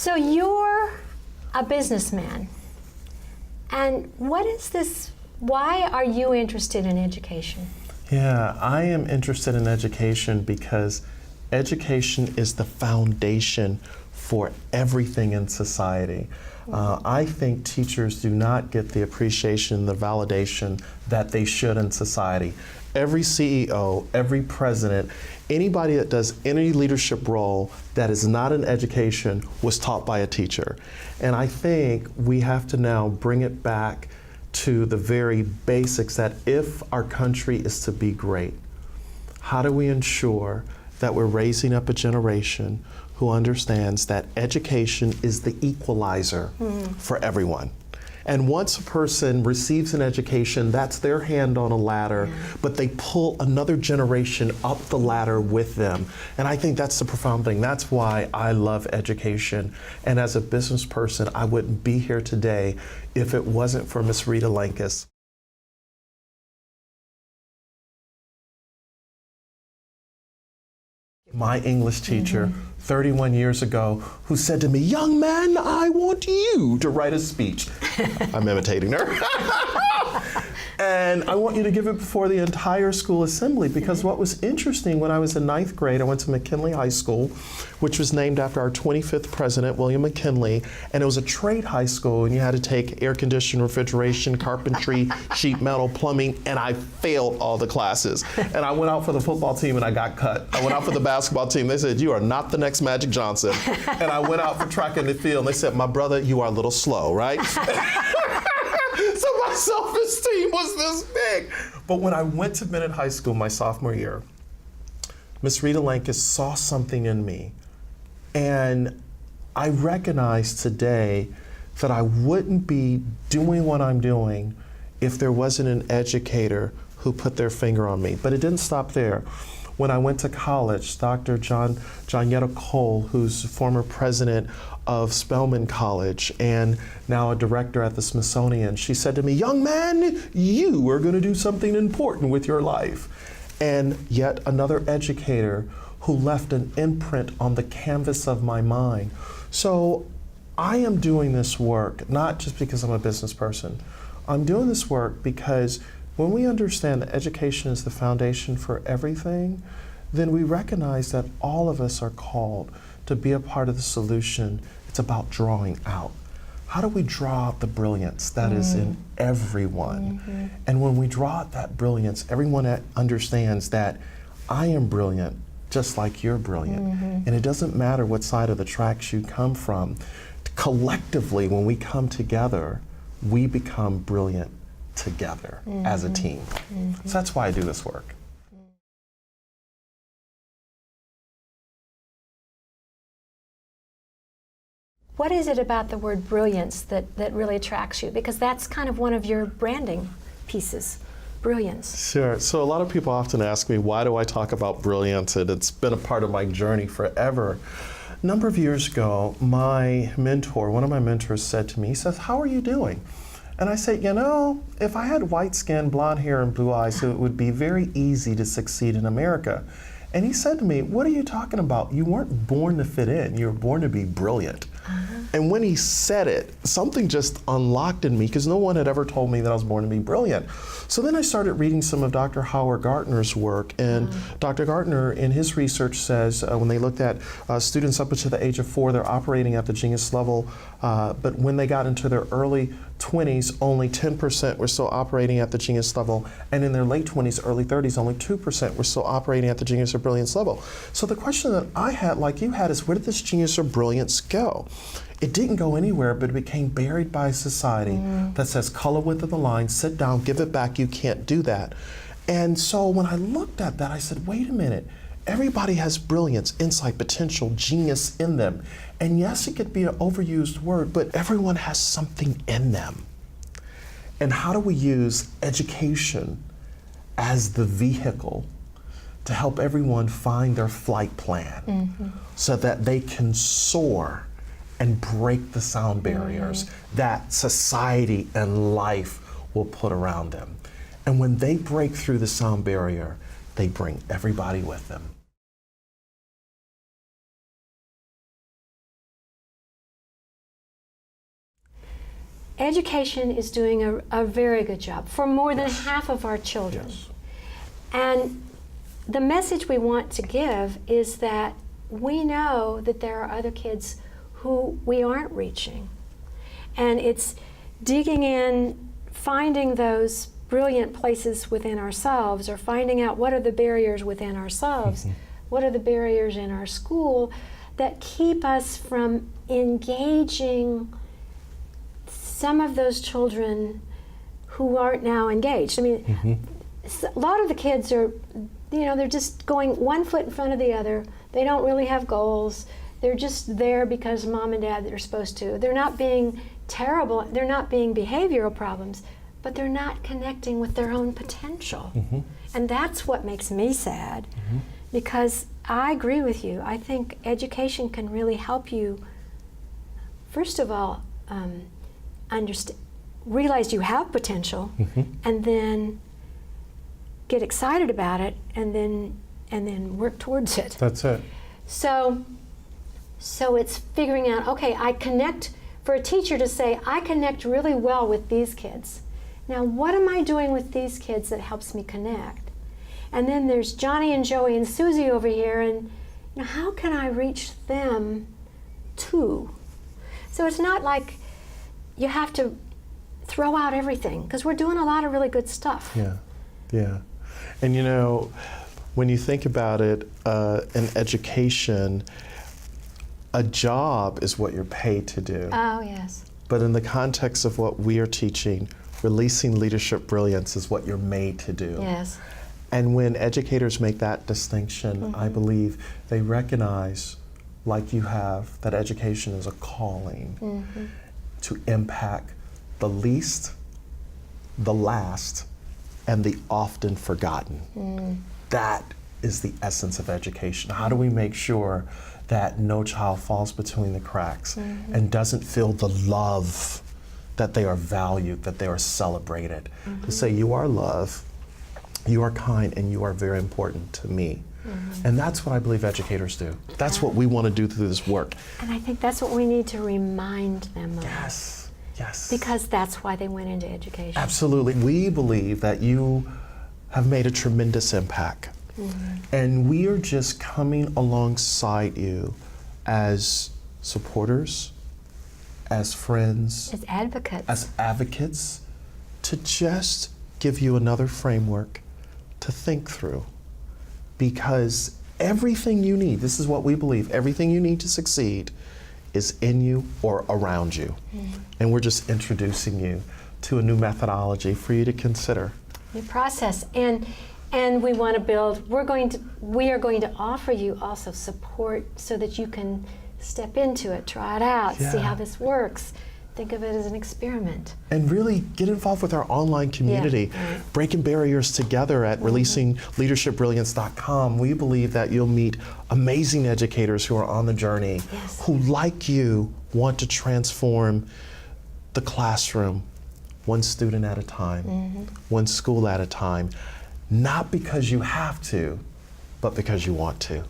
So you're a businessman, and what is this, why are you interested in education? Yeah, I am interested in education because education is the foundation for everything in society. I think teachers do not get the appreciation, the validation that they should in society. Every CEO, every president, anybody that does any leadership role that is not in education was taught by a teacher. And I think we have to now bring it back to the very basics that if our country is to be great, how do we ensure that we're raising up a generation who understands that education is the equalizer for everyone? And once a person receives an education, that's their hand on a ladder, but they pull another generation up the ladder with them. And I think that's the profound thing. That's why I love education. And as a business person, I wouldn't be here today if it wasn't for Miss Rita Lankus. My English teacher 31 years ago, who said to me, "Young man, I want you to write a speech." I'm imitating her. And I want you to give it before the entire school assembly, because what was interesting, when I was in 9th grade, I went to McKinley High School, which was named after our 25th president, William McKinley, and it was a trade high school, and you had to take air conditioning, refrigeration, carpentry, sheet metal, plumbing, and I failed all the classes. And I went out for the football team and I got cut. I went out for the basketball team. They said, "You are not the next Magic Johnson." And I went out for track in the field, and they said, "My brother, you are a little slow, right?" So my self-esteem was this big. But when I went to Bennett High School my sophomore year, Miss Rita Lankus saw something in me. And I recognize today that I wouldn't be doing what I'm doing if there wasn't an educator who put their finger on me. But it didn't stop there. When I went to college, Dr. Johnetta Cole, who's former president of Spelman College and now a director at the Smithsonian, she said to me, "Young man, you are going to do something important with your life." And yet another educator who left an imprint on the canvas of my mind. So I am doing this work not just because I'm a business person. I'm doing this work because when we understand that education is the foundation for everything, then we recognize that all of us are called to be a part of the solution. It's about drawing out. How do we draw out the brilliance that is in everyone? And when we draw out that brilliance, everyone understands that I am brilliant just like you're brilliant. And it doesn't matter what side of the tracks you come from. Collectively, when we come together, we become brilliant together as a team. So that's why I do this work. What is it about the word brilliance that really attracts you? Because that's kind of one of your branding pieces, brilliance. Sure. So a lot of people often ask me, why do I talk about brilliance? And it's been a part of my journey forever. A number of years ago, my mentor, one of my mentors said to me, he says, "How are you doing?" And I said, "You know, if I had white skin, blonde hair, and blue eyes, it would be very easy to succeed in America." And he said to me, "What are you talking about? You weren't born to fit in. You were born to be brilliant." And when he said it, something just unlocked in me, because no one had ever told me that I was born to be brilliant. So then I started reading some of Dr. Howard Gardner's work, and Dr. Gardner in his research says when they looked at students up to the age of 4, they're operating at the genius level, but when they got into their early 20s, only 10% were still operating at the genius level, and in their late 20s, early 30s, only 2% were still operating at the genius or brilliance level. So the question that I had, like you had, is where did this genius or brilliance go? It didn't go anywhere, but it became buried by society that says, color within the line, sit down, give it back, you can't do that. And so when I looked at that, I said, wait a minute, everybody has brilliance, insight, potential, genius in them. And yes, it could be an overused word, but everyone has something in them. And how do we use education as the vehicle to help everyone find their flight plan so that they can soar and break the sound barriers that society and life will put around them? And when they break through the sound barrier, they bring everybody with them. education is doing a very good job for more than half of our children. Yes. And the message we want to give is that we know that there are other kids who we aren't reaching. And it's digging in, finding those brilliant places within ourselves, or finding out what are the barriers within ourselves, what are the barriers in our school that keep us from engaging some of those children who aren't now engaged. I mean, a lot of the kids are, they're just going one foot in front of the other. They don't really have goals. They're just there because mom and dad are supposed to. They're not being terrible. They're not being behavioral problems, but they're not connecting with their own potential. And that's what makes me sad, because I agree with you. I think education can really help you, first of all, realize you have potential, and then get excited about it, and then work towards it. That's it. So it's figuring out, okay, I connect, for a teacher to say, I connect really well with these kids. Now, what am I doing with these kids that helps me connect? And then there's Johnny and Joey and Susie over here, and how can I reach them too? So it's not like you have to throw out everything, because we're doing a lot of really good stuff. Yeah, yeah. And when you think about it, in education, a job is what you're paid to do. Oh, yes. But in the context of what we are teaching, releasing leadership brilliance is what you're made to do. Yes. And when educators make that distinction, I believe they recognize, like you have, that education is a calling to impact the least, the last, and the often forgotten. That is the essence of education. How do we make sure that no child falls between the cracks and doesn't feel the love that they are valued, that they are celebrated? To say, you are loved, you are kind, and you are very important to me. And that's what I believe educators do. That's what we want to do through this work. And I think that's what we need to remind them of. Yes, yes. Because that's why they went into education. Absolutely. We believe that you have made a tremendous impact. And we are just coming alongside you as supporters, as friends, as advocates, to just give you another framework to think through. Because everything you need, this is what we believe, everything you need to succeed is in you or around you. And we're just introducing you to a new methodology for you to consider. New process. And we want to build, we are going to offer you also support so that you can step into it, try it out, see how this works. Think of it as an experiment. And really get involved with our online community, breaking barriers together at releasingleadershipbrilliance.com. We believe that you'll meet amazing educators who are on the journey, who, like you, want to transform the classroom one student at a time, one school at a time, not because you have to, but because you want to.